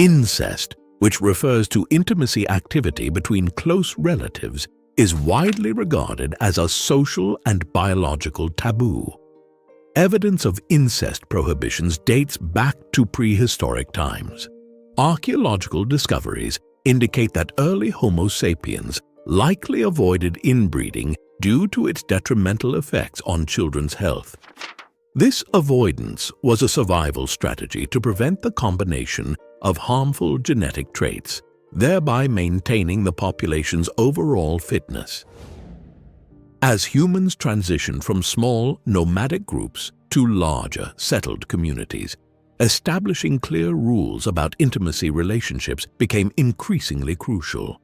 Incest, which refers to intimacy activity between close relatives, is widely regarded as a social and biological taboo. Evidence of incest prohibitions dates back to prehistoric times. Archaeological discoveries indicate that early Homo sapiens likely avoided inbreeding due to its detrimental effects on children's health. This avoidance was a survival strategy to prevent the combination of harmful genetic traits, thereby maintaining the population's overall fitness. As humans transitioned from small, nomadic groups to larger, settled communities, establishing clear rules about intimacy relationships became increasingly crucial.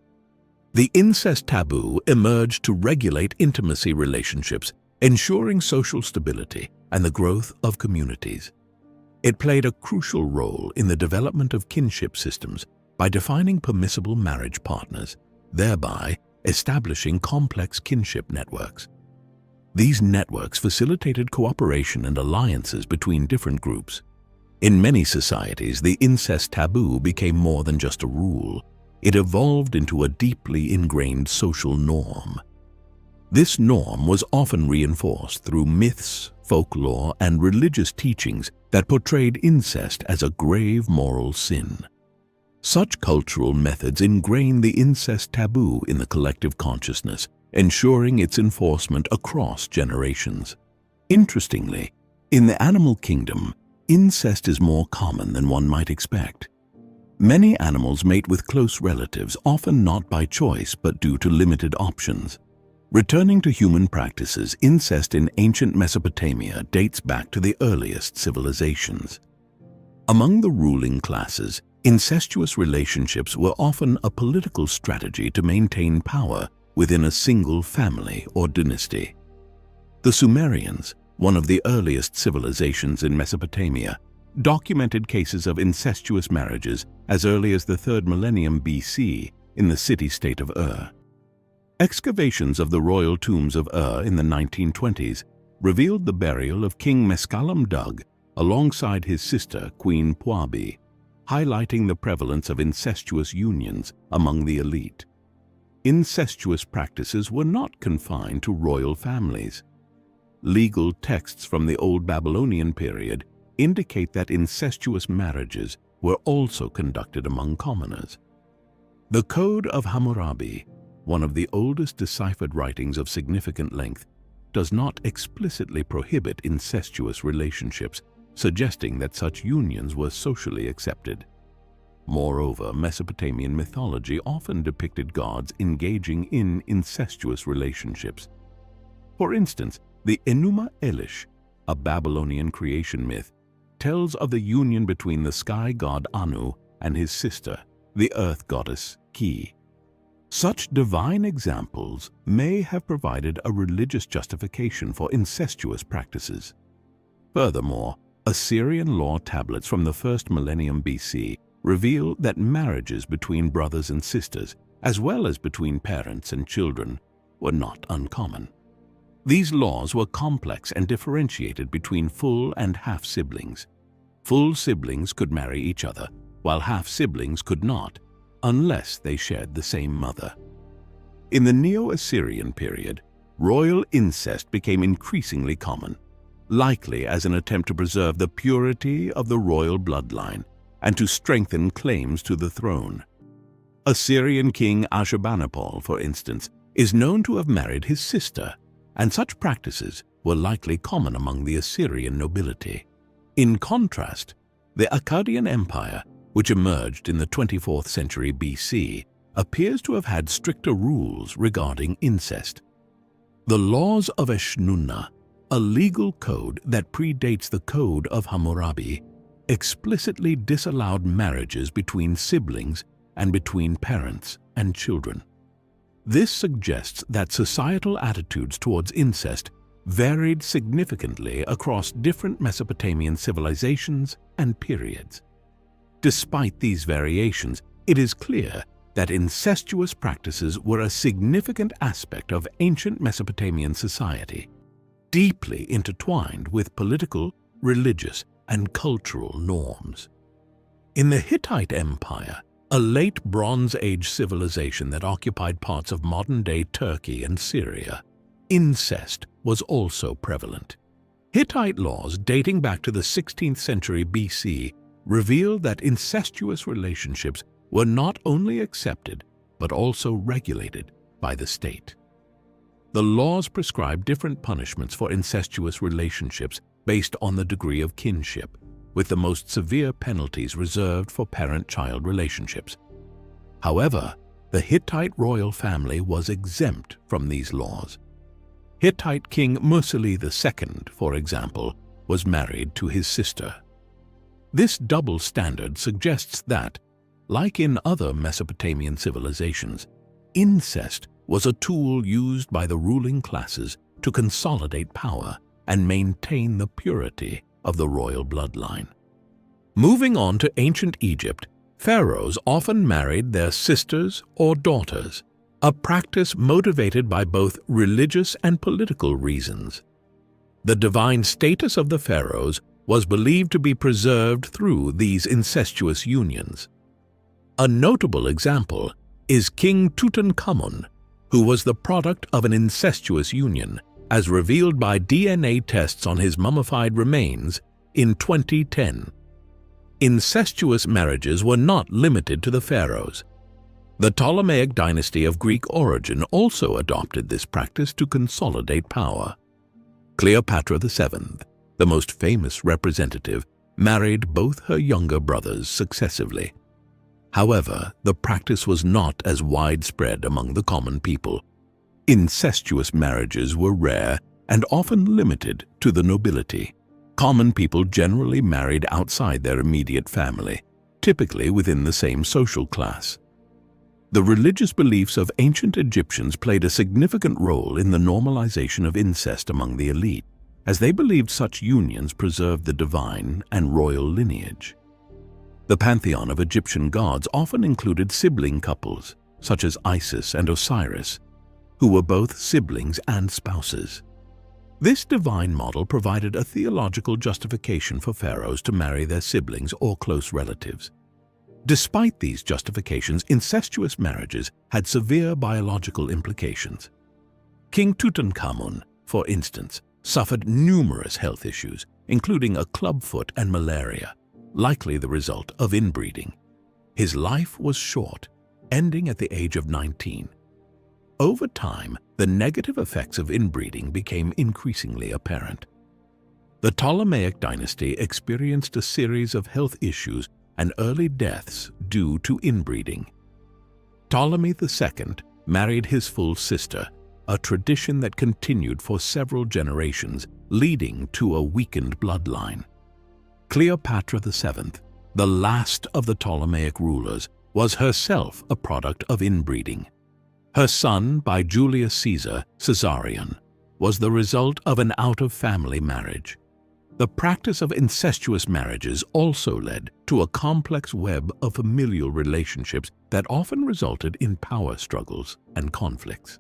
The incest taboo emerged to regulate intimacy relationships, ensuring social stability and the growth of communities. It played a crucial role in the development of kinship systems by defining permissible marriage partners, thereby establishing complex kinship networks. These networks facilitated cooperation and alliances between different groups. In many societies, the incest taboo became more than just a rule. It evolved into a deeply ingrained social norm. This norm was often reinforced through myths, folklore, and religious teachings that portrayed incest as a grave moral sin. Such cultural methods ingrained the incest taboo in the collective consciousness, ensuring its enforcement across generations. Interestingly, in the animal kingdom, incest is more common than one might expect. Many animals mate with close relatives, often not by choice but due to limited options. Returning to human practices, incest in ancient Mesopotamia dates back to the earliest civilizations. Among the ruling classes, incestuous relationships were often a political strategy to maintain power within a single family or dynasty. The Sumerians, one of the earliest civilizations in Mesopotamia, documented cases of incestuous marriages as early as the 3rd millennium BC in the city-state of Ur. Excavations of the royal tombs of Ur in the 1920s revealed the burial of King Meskalem Dug alongside his sister, Queen Puabi, highlighting the prevalence of incestuous unions among the elite. Incestuous practices were not confined to royal families. Legal texts from the Old Babylonian period indicate that incestuous marriages were also conducted among commoners. The Code of Hammurabi, one of the oldest deciphered writings of significant length, does not explicitly prohibit incestuous relationships, suggesting that such unions were socially accepted. Moreover, Mesopotamian mythology often depicted gods engaging in incestuous relationships. For instance, the Enuma Elish, a Babylonian creation myth, tells of the union between the sky god Anu and his sister, the earth goddess Ki. Such divine examples may have provided a religious justification for incestuous practices. Furthermore, Assyrian law tablets from the 1st millennium BC reveal that marriages between brothers and sisters, as well as between parents and children, were not uncommon. These laws were complex and differentiated between full and half-siblings. Full siblings could marry each other, while half-siblings could not, unless they shared the same mother. In the Neo-Assyrian period, royal incest became increasingly common, likely as an attempt to preserve the purity of the royal bloodline and to strengthen claims to the throne. Assyrian king Ashurbanipal, for instance, is known to have married his sister, and such practices were likely common among the Assyrian nobility. In contrast, the Akkadian Empire, which emerged in the 24th century BC, appears to have had stricter rules regarding incest. The laws of Eshnunna, a legal code that predates the Code of Hammurabi, explicitly disallowed marriages between siblings and between parents and children. This suggests that societal attitudes towards incest varied significantly across different Mesopotamian civilizations and periods. Despite these variations, it is clear that incestuous practices were a significant aspect of ancient Mesopotamian society, deeply intertwined with political, religious, and cultural norms. In the Hittite Empire, a late Bronze Age civilization that occupied parts of modern-day Turkey and Syria, incest was also prevalent. Hittite laws dating back to the 16th century BC revealed that incestuous relationships were not only accepted but also regulated by the state. The laws prescribe different punishments for incestuous relationships based on the degree of kinship, with the most severe penalties reserved for parent-child relationships. However, the Hittite royal family was exempt from these laws. Hittite King Mursili II, for example, was married to his sister. This double standard suggests that, like in other Mesopotamian civilizations, incest was a tool used by the ruling classes to consolidate power and maintain the purity of the royal bloodline. Moving on to ancient Egypt, pharaohs often married their sisters or daughters, a practice motivated by both religious and political reasons. The divine status of the pharaohs was believed to be preserved through these incestuous unions. A notable example is King Tutankhamun, who was the product of an incestuous union, as revealed by DNA tests on his mummified remains in 2010. Incestuous marriages were not limited to the pharaohs. The Ptolemaic dynasty of Greek origin also adopted this practice to consolidate power. Cleopatra VII, the most famous representative, married both her younger brothers successively. However, the practice was not as widespread among the common people. Incestuous marriages were rare and often limited to the nobility. Common people generally married outside their immediate family, typically within the same social class. The religious beliefs of ancient Egyptians played a significant role in the normalization of incest among the elite, as they believed such unions preserved the divine and royal lineage. The pantheon of Egyptian gods often included sibling couples, such as Isis and Osiris, who were both siblings and spouses. This divine model provided a theological justification for pharaohs to marry their siblings or close relatives. Despite these justifications, incestuous marriages had severe biological implications. King Tutankhamun, for instance, suffered numerous health issues, including a clubfoot and malaria, likely the result of inbreeding. His life was short, ending at the age of 19. Over time, the negative effects of inbreeding became increasingly apparent. The Ptolemaic dynasty experienced a series of health issues and early deaths due to inbreeding. Ptolemy II married his full sister, a tradition that continued for several generations, leading to a weakened bloodline. Cleopatra VII, the last of the Ptolemaic rulers, was herself a product of inbreeding. Her son, by Julius Caesar, Caesarion, was the result of an out-of-family marriage. The practice of incestuous marriages also led to a complex web of familial relationships that often resulted in power struggles and conflicts.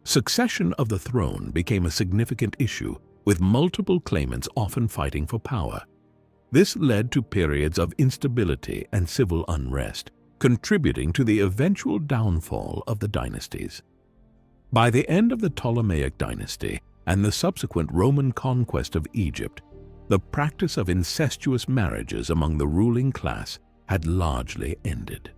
Succession of the throne became a significant issue, with multiple claimants often fighting for power. This led to periods of instability and civil unrest, contributing to the eventual downfall of the dynasties. By the end of the Ptolemaic dynasty and the subsequent Roman conquest of Egypt, the practice of incestuous marriages among the ruling class had largely ended.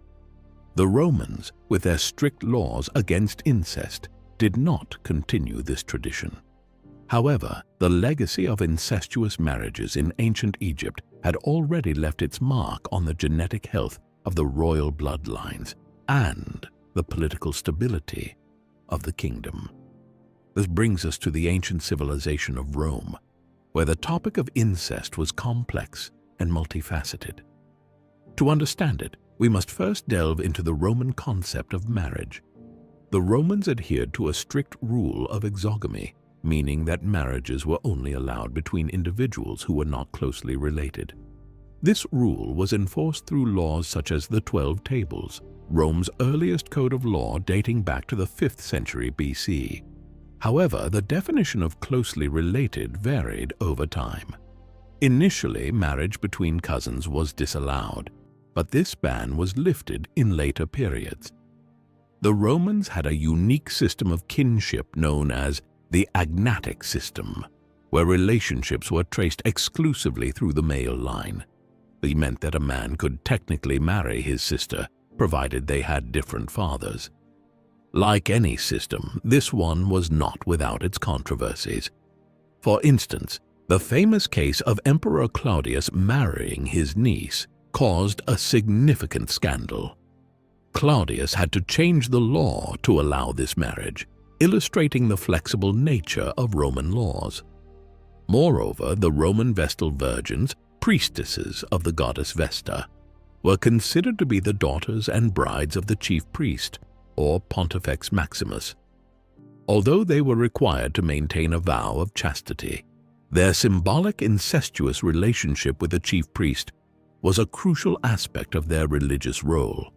The Romans, with their strict laws against incest, did not continue this tradition. However, the legacy of incestuous marriages in ancient Egypt had already left its mark on the genetic health of the royal bloodlines and the political stability of the kingdom. This brings us to the ancient civilization of Rome, where the topic of incest was complex and multifaceted. To understand it, we must first delve into the Roman concept of marriage. The Romans adhered to a strict rule of exogamy, meaning that marriages were only allowed between individuals who were not closely related. This rule was enforced through laws such as the 12 Tables, Rome's earliest code of law dating back to the 5th century BC. However, the definition of closely related varied over time. Initially, marriage between cousins was disallowed, but this ban was lifted in later periods. The Romans had a unique system of kinship known as the agnatic system, where relationships were traced exclusively through the male line. It meant that a man could technically marry his sister, provided they had different fathers. Like any system, this one was not without its controversies. For instance, the famous case of Emperor Claudius marrying his niece caused a significant scandal. Claudius had to change the law to allow this marriage, illustrating the flexible nature of Roman laws. Moreover, the Roman Vestal virgins, priestesses of the goddess Vesta, were considered to be the daughters and brides of the chief priest, or Pontifex Maximus. Although they were required to maintain a vow of chastity, their symbolic incestuous relationship with the chief priest was a crucial aspect of their religious role.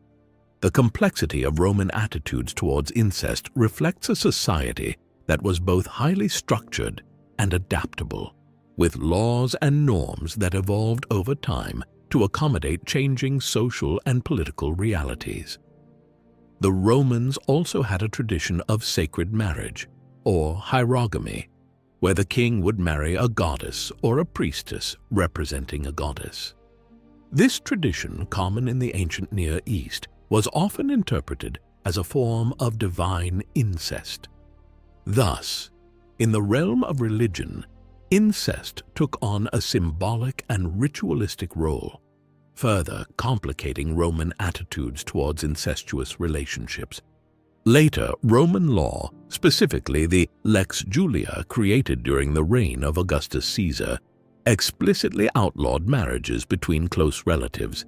The complexity of Roman attitudes towards incest reflects a society that was both highly structured and adaptable, with laws and norms that evolved over time to accommodate changing social and political realities. The Romans also had a tradition of sacred marriage, or hierogamy, where the king would marry a goddess or a priestess representing a goddess. This tradition, common in the ancient Near East, was often interpreted as a form of divine incest. Thus, in the realm of religion, incest took on a symbolic and ritualistic role, further complicating Roman attitudes towards incestuous relationships. Later, Roman law, specifically the Lex Julia created during the reign of Augustus Caesar, explicitly outlawed marriages between close relatives.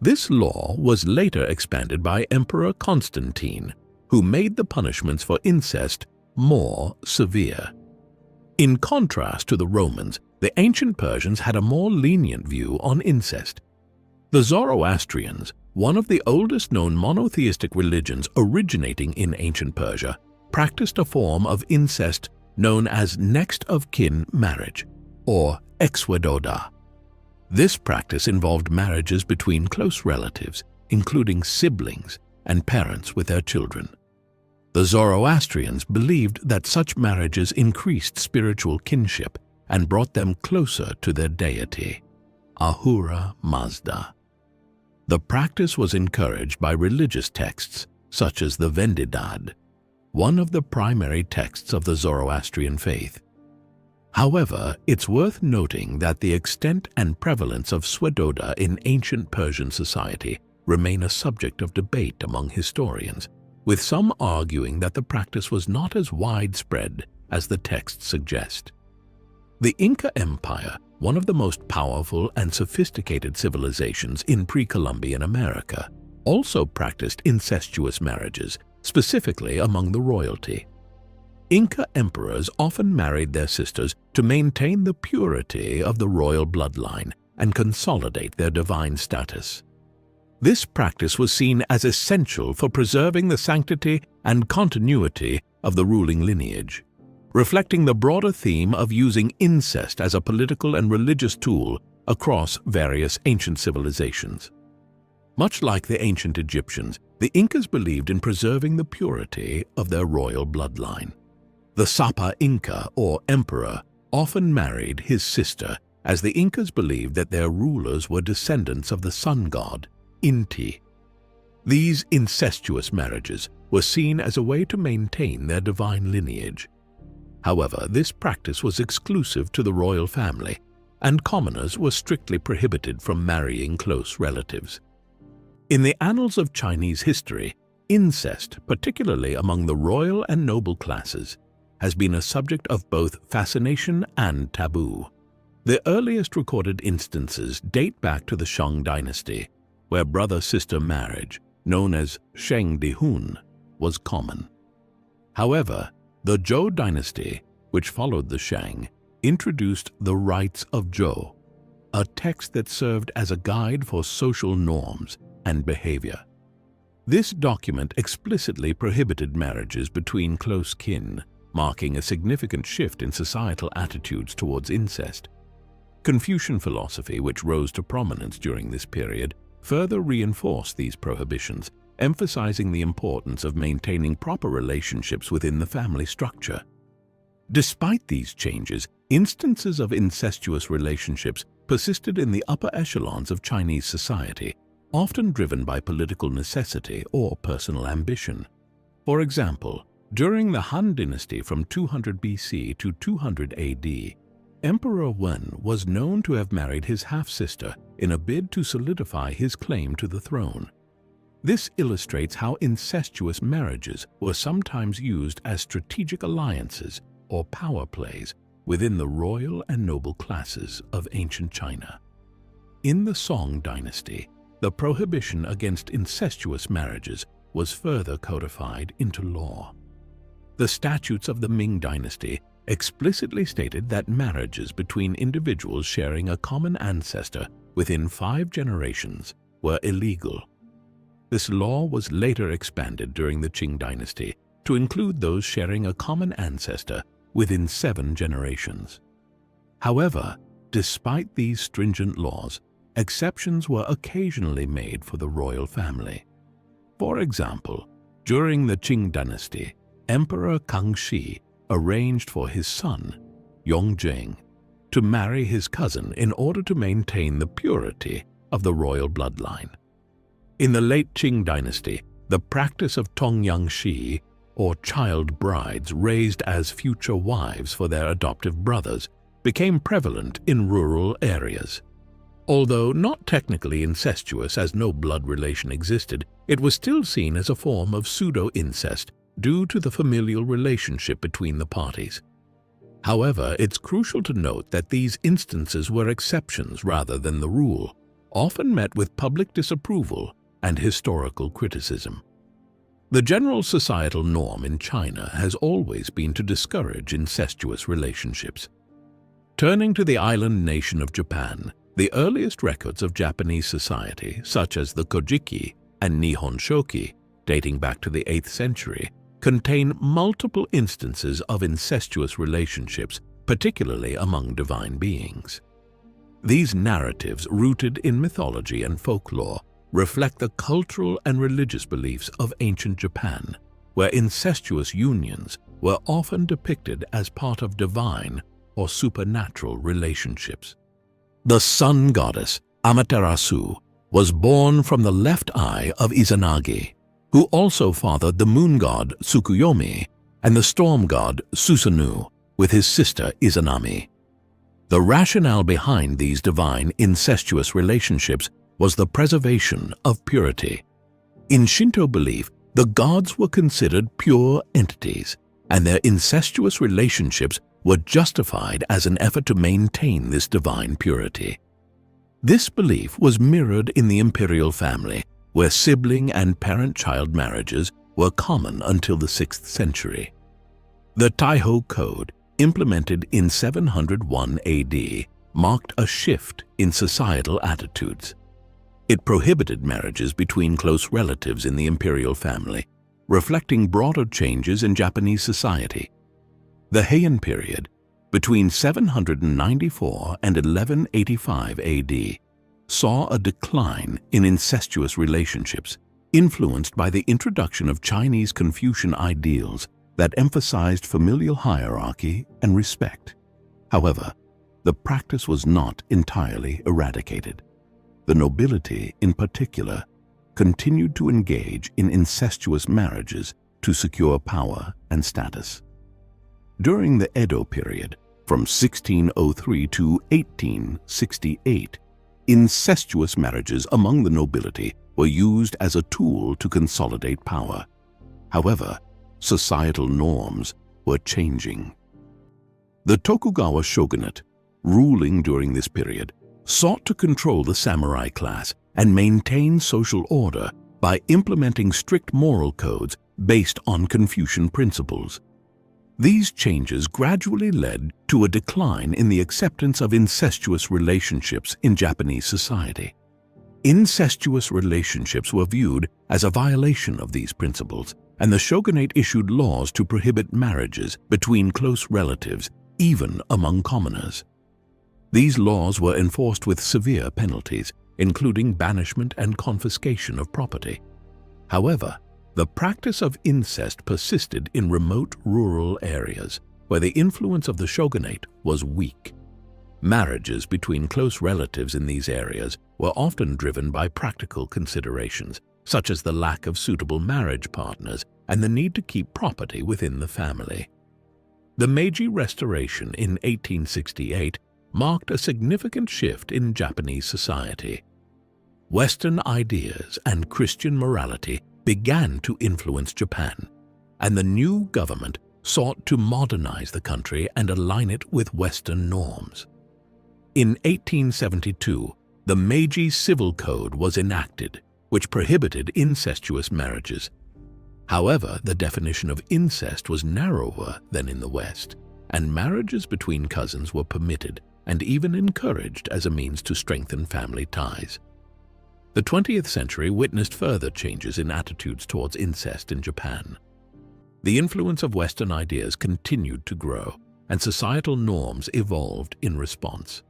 This law was later expanded by Emperor Constantine, who made the punishments for incest more severe. In contrast to the Romans, the ancient Persians had a more lenient view on incest. The Zoroastrians, one of the oldest known monotheistic religions originating in ancient Persia, practiced a form of incest known as next-of-kin marriage, or exwedoda. This practice involved marriages between close relatives, including siblings and parents with their children. The Zoroastrians believed that such marriages increased spiritual kinship and brought them closer to their deity, Ahura Mazda. The practice was encouraged by religious texts such as the Vendidad, one of the primary texts of the Zoroastrian faith. However, it's worth noting that the extent and prevalence of Swedoda in ancient Persian society remain a subject of debate among historians, with some arguing that the practice was not as widespread as the texts suggest. The Inca Empire, one of the most powerful and sophisticated civilizations in pre-Columbian America, also practiced incestuous marriages, specifically among the royalty. Inca emperors often married their sisters to maintain the purity of the royal bloodline and consolidate their divine status. This practice was seen as essential for preserving the sanctity and continuity of the ruling lineage, reflecting the broader theme of using incest as a political and religious tool across various ancient civilizations. Much like the ancient Egyptians, the Incas believed in preserving the purity of their royal bloodline. The Sapa Inca, or emperor, often married his sister, as the Incas believed that their rulers were descendants of the sun god, Inti. These incestuous marriages were seen as a way to maintain their divine lineage. However, this practice was exclusive to the royal family, and commoners were strictly prohibited from marrying close relatives. In the annals of Chinese history, incest, particularly among the royal and noble classes, has been a subject of both fascination and taboo. The earliest recorded instances date back to the Shang dynasty, where brother-sister marriage, known as Sheng Dihun, was common. However, the Zhou dynasty, which followed the Shang, introduced the Rites of Zhou, a text that served as a guide for social norms and behavior. This document explicitly prohibited marriages between close kin, marking a significant shift in societal attitudes towards incest. Confucian philosophy, which rose to prominence during this period, further reinforced these prohibitions, emphasizing the importance of maintaining proper relationships within the family structure. Despite these changes, instances of incestuous relationships persisted in the upper echelons of Chinese society, often driven by political necessity or personal ambition. For example, during the Han Dynasty from 200 BC to 200 AD, Emperor Wen was known to have married his half-sister in a bid to solidify his claim to the throne. This illustrates how incestuous marriages were sometimes used as strategic alliances or power plays within the royal and noble classes of ancient China. In the Song dynasty, the prohibition against incestuous marriages was further codified into law. The statutes of the Ming dynasty explicitly stated that marriages between individuals sharing a common ancestor within 5 generations were illegal. This law was later expanded during the Qing dynasty to include those sharing a common ancestor within 7 generations. However, despite these stringent laws, exceptions were occasionally made for the royal family. For example, during the Qing dynasty, Emperor Kangxi arranged for his son, Yongjing, to marry his cousin in order to maintain the purity of the royal bloodline. In the late Qing dynasty, the practice of Tongyangxi, or child brides raised as future wives for their adoptive brothers, became prevalent in rural areas. Although not technically incestuous as no blood relation existed, it was still seen as a form of pseudo-incest due to the familial relationship between the parties. However, it's crucial to note that these instances were exceptions rather than the rule, often met with public disapproval and historical criticism. The general societal norm in China has always been to discourage incestuous relationships. Turning to the island nation of Japan, the earliest records of Japanese society, such as the Kojiki and Nihon Shoki, dating back to the 8th century, contain multiple instances of incestuous relationships, particularly among divine beings. These narratives, rooted in mythology and folklore, reflect the cultural and religious beliefs of ancient Japan, where incestuous unions were often depicted as part of divine or supernatural relationships. The sun goddess, Amaterasu, was born from the left eye of Izanagi, who also fathered the moon god Tsukuyomi and the storm god Susanoo with his sister Izanami. The rationale behind these divine incestuous relationships was the preservation of purity. In Shinto belief, the gods were considered pure entities, and their incestuous relationships were justified as an effort to maintain this divine purity. This belief was mirrored in the imperial family, where sibling and parent-child marriages were common until the 6th century. The Taiho Code, implemented in 701 AD, marked a shift in societal attitudes. It prohibited marriages between close relatives in the imperial family, reflecting broader changes in Japanese society. The Heian period, between 794 and 1185 AD, saw a decline in incestuous relationships, influenced by the introduction of Chinese Confucian ideals that emphasized familial hierarchy and respect. However, the practice was not entirely eradicated. The nobility, in particular, continued to engage in incestuous marriages to secure power and status. During the Edo period, from 1603 to 1868, incestuous marriages among the nobility were used as a tool to consolidate power. However, societal norms were changing. The Tokugawa shogunate, ruling during this period, sought to control the samurai class and maintain social order by implementing strict moral codes based on Confucian principles. These changes gradually led to a decline in the acceptance of incestuous relationships in Japanese society. Incestuous relationships were viewed as a violation of these principles, and the shogunate issued laws to prohibit marriages between close relatives, even among commoners. These laws were enforced with severe penalties, including banishment and confiscation of property. However, the practice of incest persisted in remote rural areas where the influence of the shogunate was weak. Marriages between close relatives in these areas were often driven by practical considerations, such as the lack of suitable marriage partners and the need to keep property within the family. The Meiji Restoration in 1868 marked a significant shift in Japanese society. Western ideas and Christian morality began to influence Japan, and the new government sought to modernize the country and align it with Western norms. In 1872, the Meiji Civil Code was enacted, which prohibited incestuous marriages. However, the definition of incest was narrower than in the West, and marriages between cousins were permitted and even encouraged as a means to strengthen family ties. The 20th century witnessed further changes in attitudes towards incest in Japan. The influence of Western ideas continued to grow, and societal norms evolved in response.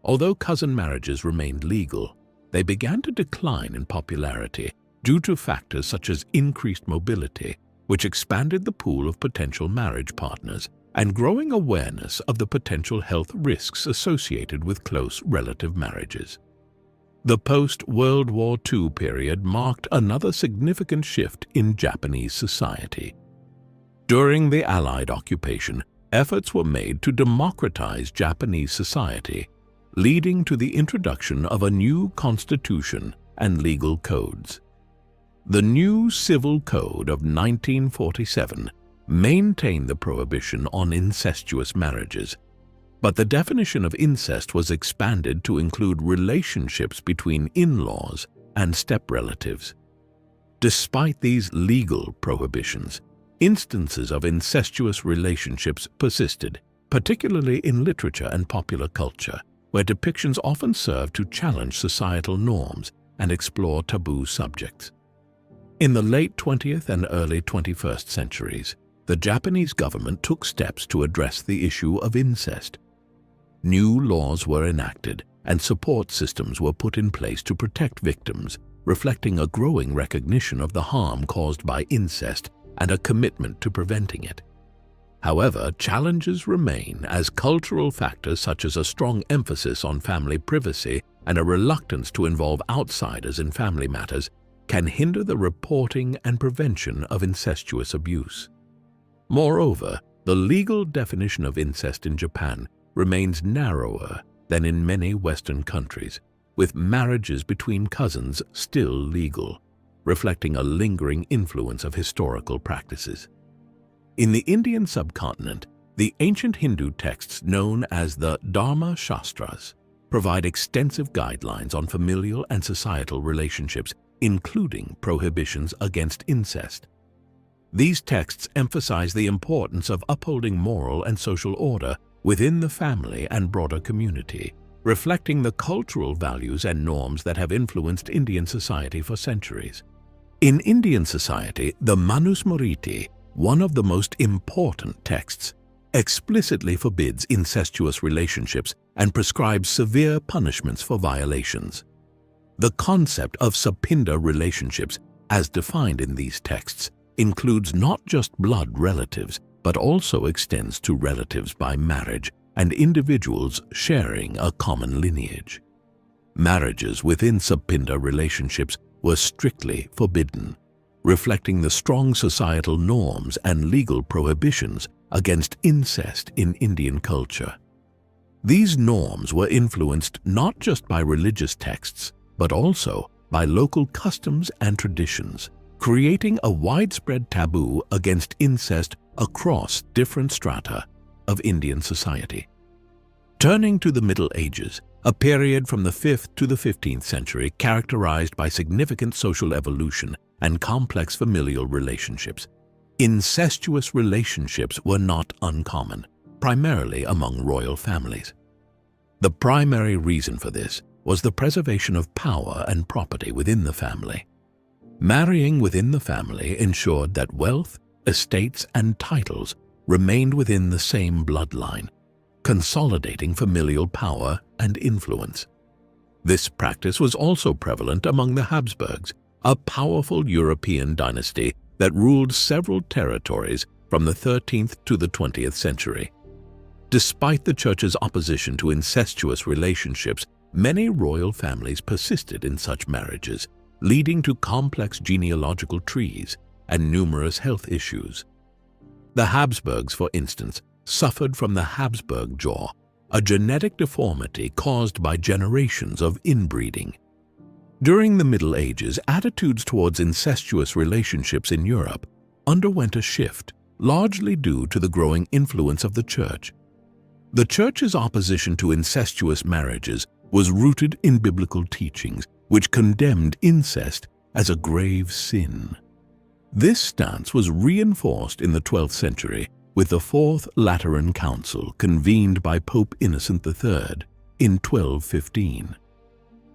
Although cousin marriages remained legal, they began to decline in popularity due to factors such as increased mobility, which expanded the pool of potential marriage partners, and growing awareness of the potential health risks associated with close relative marriages. The post-World War II period marked another significant shift in Japanese society. During the Allied occupation, efforts were made to democratize Japanese society, leading to the introduction of a new constitution and legal codes. The new Civil Code of 1947 maintained the prohibition on incestuous marriages, but the definition of incest was expanded to include relationships between in-laws and step-relatives. Despite these legal prohibitions, instances of incestuous relationships persisted, particularly in literature and popular culture, where depictions often serve to challenge societal norms and explore taboo subjects. In the late 20th and early 21st centuries, the Japanese government took steps to address the issue of incest. New laws were enacted and support systems were put in place to protect victims, reflecting a growing recognition of the harm caused by incest and a commitment to preventing it. However, challenges remain as cultural factors such as a strong emphasis on family privacy and a reluctance to involve outsiders in family matters can hinder the reporting and prevention of incestuous abuse. Moreover, the legal definition of incest in Japan remains narrower than in many Western countries, with marriages between cousins still legal, reflecting a lingering influence of historical practices. In the Indian subcontinent, the ancient Hindu texts known as the Dharma Shastras provide extensive guidelines on familial and societal relationships, including prohibitions against incest. These texts emphasize the importance of upholding moral and social order within the family and broader community, reflecting the cultural values and norms that have influenced Indian society for centuries. In Indian society, the Manusmriti, one of the most important texts, explicitly forbids incestuous relationships and prescribes severe punishments for violations. The concept of Sapinda relationships, as defined in these texts, includes not just blood relatives, but also extends to relatives by marriage and individuals sharing a common lineage. Marriages within Sapinda relationships were strictly forbidden, reflecting the strong societal norms and legal prohibitions against incest in Indian culture. These norms were influenced not just by religious texts, but also by local customs and traditions, creating a widespread taboo against incest across different strata of Indian society. Turning to the Middle Ages, a period from the 5th to the 15th century characterized by significant social evolution and complex familial relationships, incestuous relationships were not uncommon, primarily among royal families. The primary reason for this was the preservation of power and property within the family. Marrying within the family ensured that wealth, estates, and titles remained within the same bloodline, consolidating familial power and influence. This practice was also prevalent among the Habsburgs, a powerful European dynasty that ruled several territories from the 13th to the 20th century. Despite the Church's opposition to incestuous relationships, many royal families persisted in such marriages, leading to complex genealogical trees and numerous health issues. The Habsburgs, for instance, suffered from the Habsburg jaw, a genetic deformity caused by generations of inbreeding. During the Middle Ages, attitudes towards incestuous relationships in Europe underwent a shift, largely due to the growing influence of the Church. The Church's opposition to incestuous marriages was rooted in biblical teachings, which condemned incest as a grave sin. This stance was reinforced in the 12th century with the Fourth Lateran Council convened by Pope Innocent III in 1215.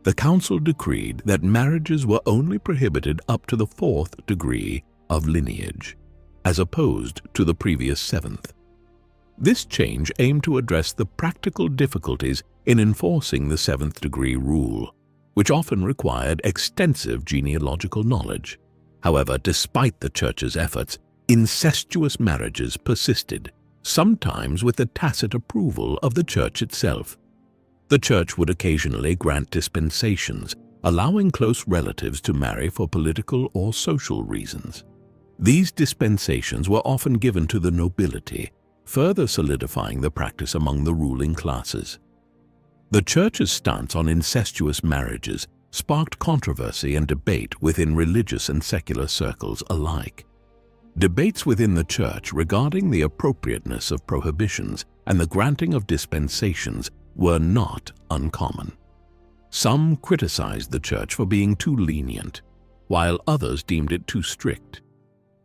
The council decreed that marriages were only prohibited up to the 4th degree of lineage, as opposed to the previous 7th. This change aimed to address the practical difficulties in enforcing the 7th degree rule, which often required extensive genealogical knowledge. However, despite the Church's efforts, incestuous marriages persisted, sometimes with the tacit approval of the Church itself. The Church would occasionally grant dispensations, allowing close relatives to marry for political or social reasons. These dispensations were often given to the nobility, further solidifying the practice among the ruling classes. The Church's stance on incestuous marriages sparked controversy and debate within religious and secular circles alike. Debates within the Church regarding the appropriateness of prohibitions and the granting of dispensations were not uncommon. Some criticized the Church for being too lenient, while others deemed it too strict.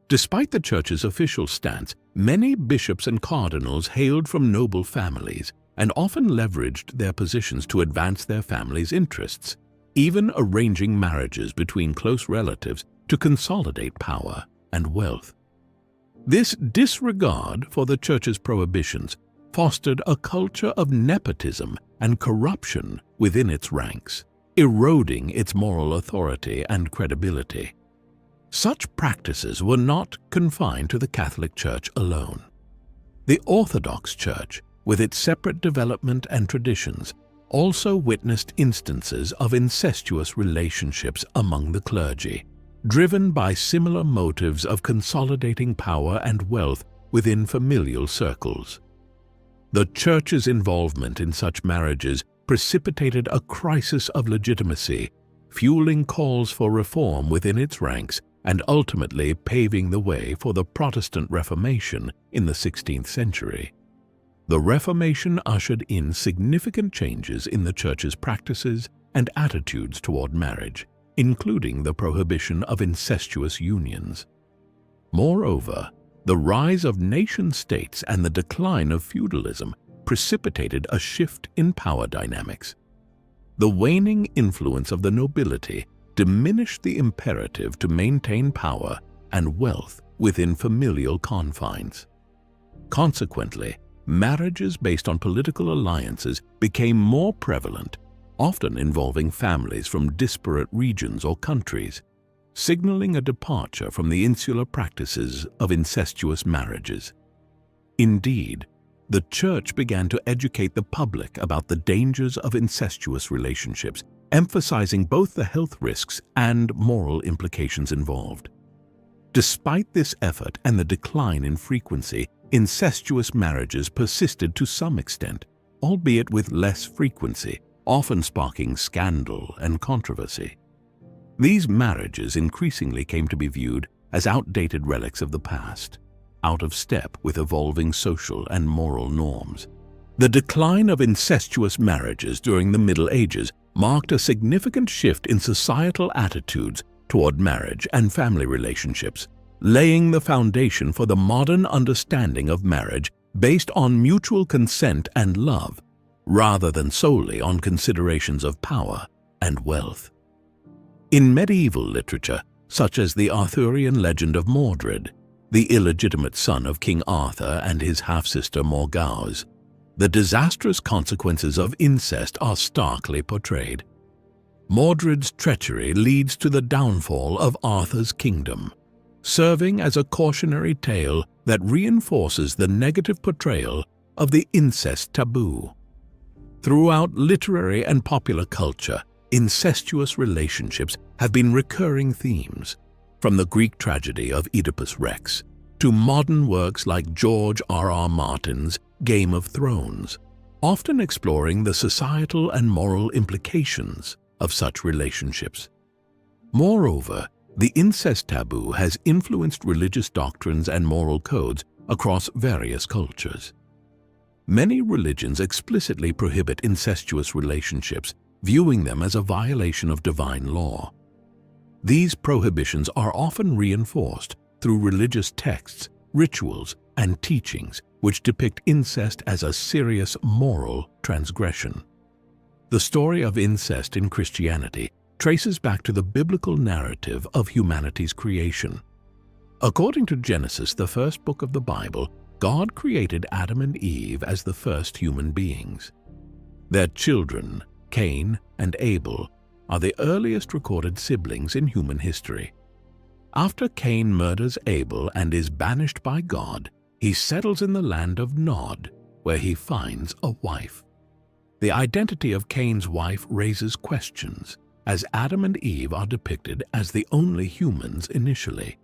Despite the Church's official stance, many bishops and cardinals hailed from noble families and often leveraged their positions to advance their family's interests, even arranging marriages between close relatives to consolidate power and wealth. This disregard for the Church's prohibitions fostered a culture of nepotism and corruption within its ranks, eroding its moral authority and credibility. Such practices were not confined to the Catholic Church alone. The Orthodox Church, with its separate development and traditions, also witnessed instances of incestuous relationships among the clergy, driven by similar motives of consolidating power and wealth within familial circles. The Church's involvement in such marriages precipitated a crisis of legitimacy, fueling calls for reform within its ranks and ultimately paving the way for the Protestant Reformation in the 16th century. The Reformation ushered in significant changes in the Church's practices and attitudes toward marriage, including the prohibition of incestuous unions. Moreover, the rise of nation-states and the decline of feudalism precipitated a shift in power dynamics. The waning influence of the nobility diminished the imperative to maintain power and wealth within familial confines. Consequently, marriages based on political alliances became more prevalent, often involving families from disparate regions or countries, signaling a departure from the insular practices of incestuous marriages. Indeed, the Church began to educate the public about the dangers of incestuous relationships, emphasizing both the health risks and moral implications involved. Despite this effort and the decline in frequency, incestuous marriages persisted to some extent, albeit with less frequency, often sparking scandal and controversy. These marriages increasingly came to be viewed as outdated relics of the past, out of step with evolving social and moral norms. The decline of incestuous marriages during the Middle Ages marked a significant shift in societal attitudes toward marriage and family relationships, laying the foundation for the modern understanding of marriage based on mutual consent and love, rather than solely on considerations of power and wealth. In medieval literature, such as the Arthurian legend of Mordred, the illegitimate son of King Arthur and his half-sister Morgause, the disastrous consequences of incest are starkly portrayed. Mordred's treachery leads to the downfall of Arthur's kingdom, serving as a cautionary tale that reinforces the negative portrayal of the incest taboo. Throughout literary and popular culture, incestuous relationships have been recurring themes, from the Greek tragedy of Oedipus Rex to modern works like George R.R. Martin's Game of Thrones, often exploring the societal and moral implications of such relationships. Moreover, the incest taboo has influenced religious doctrines and moral codes across various cultures. Many religions explicitly prohibit incestuous relationships, viewing them as a violation of divine law. These prohibitions are often reinforced through religious texts, rituals, and teachings which depict incest as a serious moral transgression. The story of incest in Christianity traces back to the biblical narrative of humanity's creation. According to Genesis, the first book of the Bible, God created Adam and Eve as the first human beings. Their children, Cain and Abel, are the earliest recorded siblings in human history. After Cain murders Abel and is banished by God, he settles in the land of Nod, where he finds a wife. The identity of Cain's wife raises questions, as Adam and Eve are depicted as the only humans initially.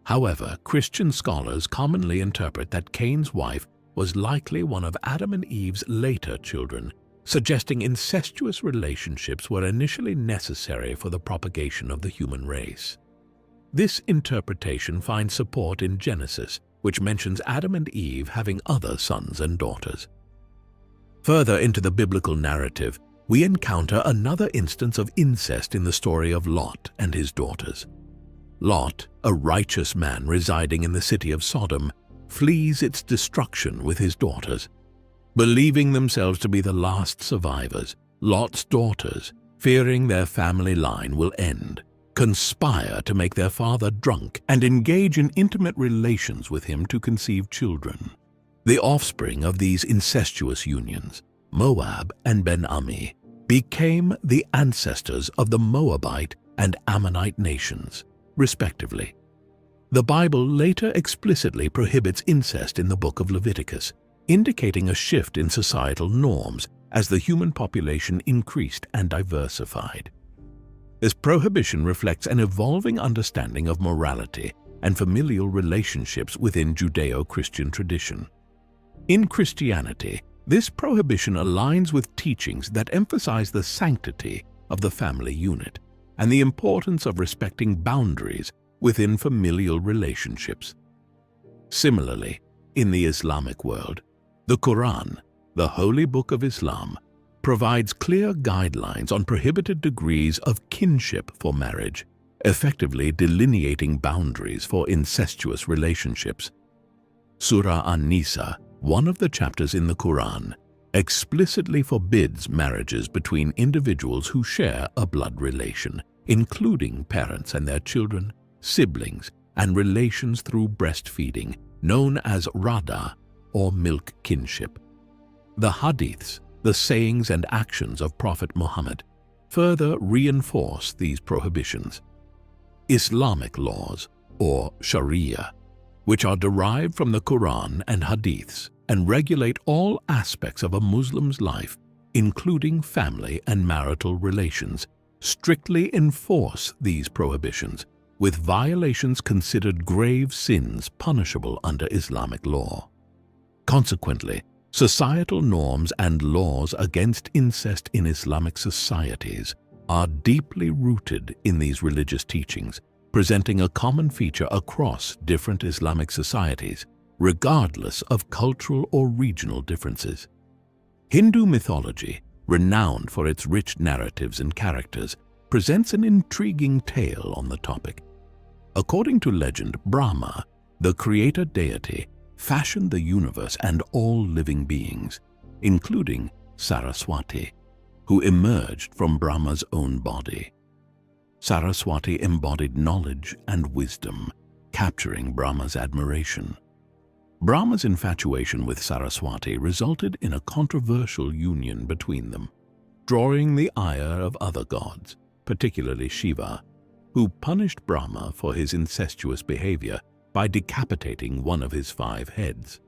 However, Christian scholars commonly interpret that Cain's wife was likely one of Adam and Eve's later children, suggesting incestuous relationships were initially necessary for the propagation of the human race. This interpretation finds support in Genesis, which mentions Adam and Eve having other sons and daughters. Further into the biblical narrative, we encounter another instance of incest in the story of Lot and his daughters. Lot, a righteous man residing in the city of Sodom, flees its destruction with his daughters. Believing themselves to be the last survivors, Lot's daughters, fearing their family line will end, conspire to make their father drunk and engage in intimate relations with him to conceive children. The offspring of these incestuous unions, Moab and Ben-Ammi, became the ancestors of the Moabite and Ammonite nations, respectively. The Bible later explicitly prohibits incest in the book of Leviticus, indicating a shift in societal norms as the human population increased and diversified. This prohibition reflects an evolving understanding of morality and familial relationships within Judeo-Christian tradition. In Christianity, this prohibition aligns with teachings that emphasize the sanctity of the family unit and the importance of respecting boundaries within familial relationships. Similarly, in the Islamic world, the Quran, the holy book of Islam, provides clear guidelines on prohibited degrees of kinship for marriage, effectively delineating boundaries for incestuous relationships. Surah An-Nisa, one of the chapters in the Quran, explicitly forbids marriages between individuals who share a blood relation, including parents and their children, siblings, and relations through breastfeeding, known as Rada, or milk kinship. The Hadiths, the sayings and actions of Prophet Muhammad, further reinforce these prohibitions. Islamic laws, or Sharia, which are derived from the Quran and Hadiths and regulate all aspects of a Muslim's life, including family and marital relations, strictly enforce these prohibitions, with violations considered grave sins punishable under Islamic law. Consequently, societal norms and laws against incest in Islamic societies are deeply rooted in these religious teachings, presenting a common feature across different Islamic societies, regardless of cultural or regional differences. Hindu mythology, renowned for its rich narratives and characters, presents an intriguing tale on the topic. According to legend, Brahma, the creator deity, fashioned the universe and all living beings, including Saraswati, who emerged from Brahma's own body. Saraswati embodied knowledge and wisdom, capturing Brahma's admiration. Brahma's infatuation with Saraswati resulted in a controversial union between them. drawing the ire of other gods, particularly Shiva, who punished Brahma for his incestuous behavior by decapitating one of his 5 heads.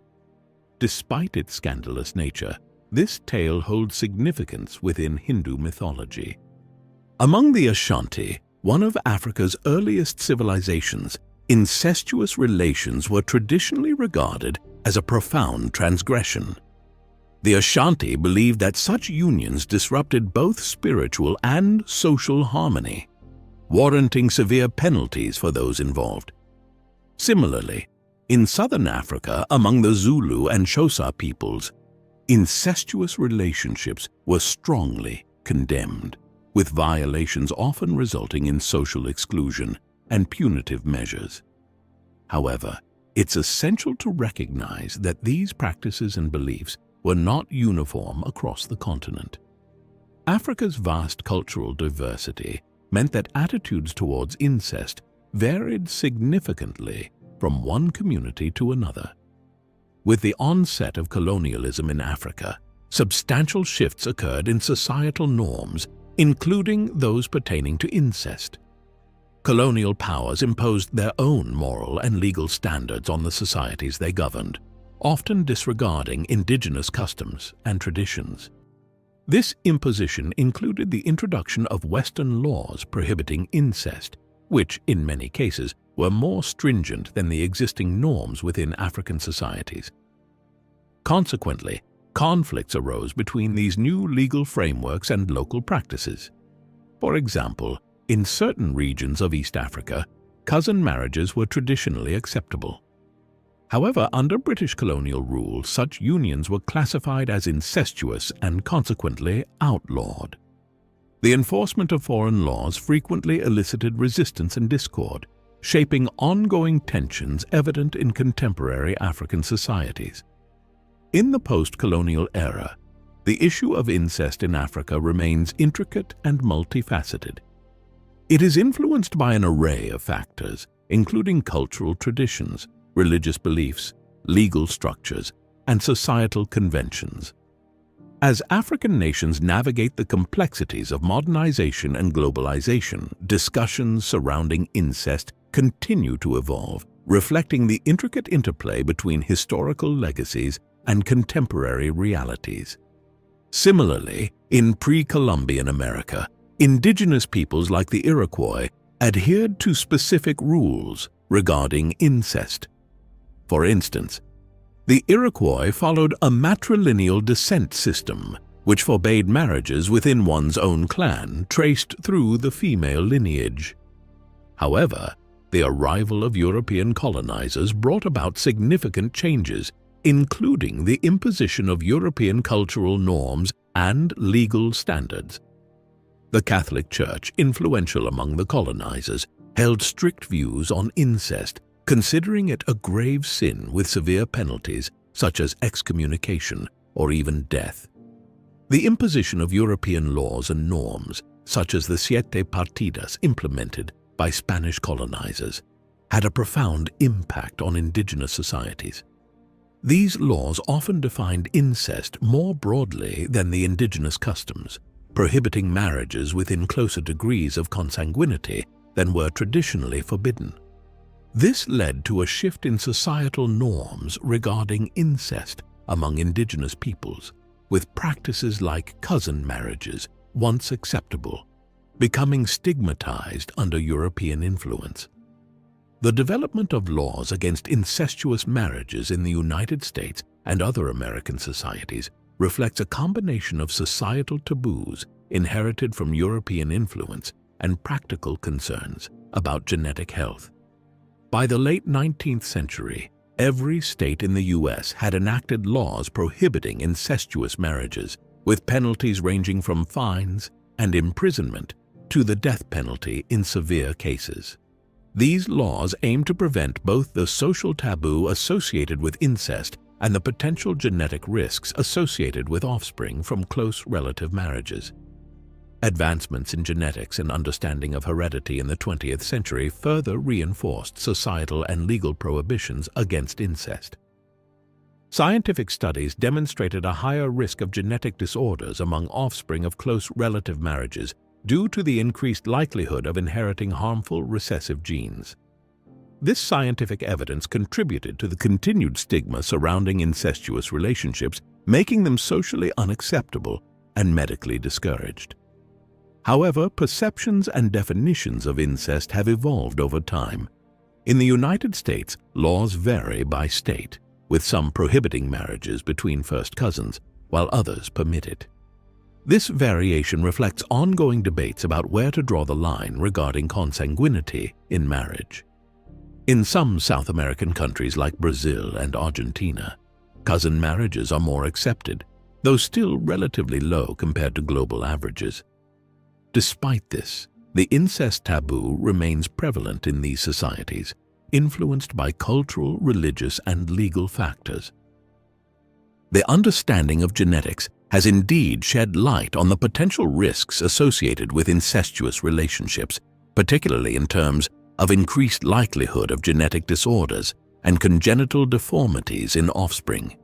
Despite its scandalous nature, this tale holds significance within Hindu mythology. Among the Ashanti, one of Africa's earliest civilizations, incestuous relations were traditionally regarded as a profound transgression. The Ashanti believed that such unions disrupted both spiritual and social harmony, warranting severe penalties for those involved. Similarly, in southern Africa, among the Zulu and Xhosa peoples, incestuous relationships were strongly condemned, with violations often resulting in social exclusion and punitive measures. However, it's essential to recognize that these practices and beliefs were not uniform across the continent. Africa's vast cultural diversity meant that attitudes towards incest varied significantly from one community to another. With the onset of colonialism in Africa, substantial shifts occurred in societal norms, including those pertaining to incest. Colonial powers imposed their own moral and legal standards on the societies they governed, often disregarding indigenous customs and traditions. This imposition included the introduction of Western laws prohibiting incest, which, in many cases, were more stringent than the existing norms within African societies. Consequently, conflicts arose between these new legal frameworks and local practices. For example, in certain regions of East Africa, cousin marriages were traditionally acceptable. However, under British colonial rule, such unions were classified as incestuous and consequently outlawed. The enforcement of foreign laws frequently elicited resistance and discord, shaping ongoing tensions evident in contemporary African societies. In the post-colonial era, the issue of incest in Africa remains intricate and multifaceted. It is influenced by an array of factors, including cultural traditions, religious beliefs, legal structures, and societal conventions. As African nations navigate the complexities of modernization and globalization, discussions surrounding incest continue to evolve, reflecting the intricate interplay between historical legacies and contemporary realities. Similarly, in pre-Columbian America, indigenous peoples like the Iroquois adhered to specific rules regarding incest. For instance, the Iroquois followed a matrilineal descent system, which forbade marriages within one's own clan traced through the female lineage. However, the arrival of European colonizers brought about significant changes, including the imposition of European cultural norms and legal standards. The Catholic Church, influential among the colonizers, held strict views on incest, considering it a grave sin with severe penalties such as excommunication or even death. The imposition of European laws and norms, such as the Siete Partidas implemented by Spanish colonizers, had a profound impact on indigenous societies. These laws often defined incest more broadly than the indigenous customs, prohibiting marriages within closer degrees of consanguinity than were traditionally forbidden. This led to a shift in societal norms regarding incest among indigenous peoples, with practices like cousin marriages, once acceptable, becoming stigmatized under European influence. The development of laws against incestuous marriages in the United States and other American societies reflects a combination of societal taboos inherited from European influence and practical concerns about genetic health. By the late 19th century, every state in the U.S. had enacted laws prohibiting incestuous marriages, with penalties ranging from fines and imprisonment to the death penalty in severe cases. These laws aim to prevent both the social taboo associated with incest and the potential genetic risks associated with offspring from close relative marriages. Advancements in genetics and understanding of heredity in the 20th century further reinforced societal and legal prohibitions against incest. Scientific studies demonstrated a higher risk of genetic disorders among offspring of close relative marriages due to the increased likelihood of inheriting harmful recessive genes. This scientific evidence contributed to the continued stigma surrounding incestuous relationships, making them socially unacceptable and medically discouraged. However, perceptions and definitions of incest have evolved over time. In the United States, laws vary by state, with some prohibiting marriages between first cousins, while others permit it. This variation reflects ongoing debates about where to draw the line regarding consanguinity in marriage. In some South American countries like Brazil and Argentina, cousin marriages are more accepted, though still relatively low compared to global averages. Despite this, the incest taboo remains prevalent in these societies, influenced by cultural, religious, and legal factors. The understanding of genetics has indeed shed light on the potential risks associated with incestuous relationships, particularly in terms of increased likelihood of genetic disorders and congenital deformities in offspring.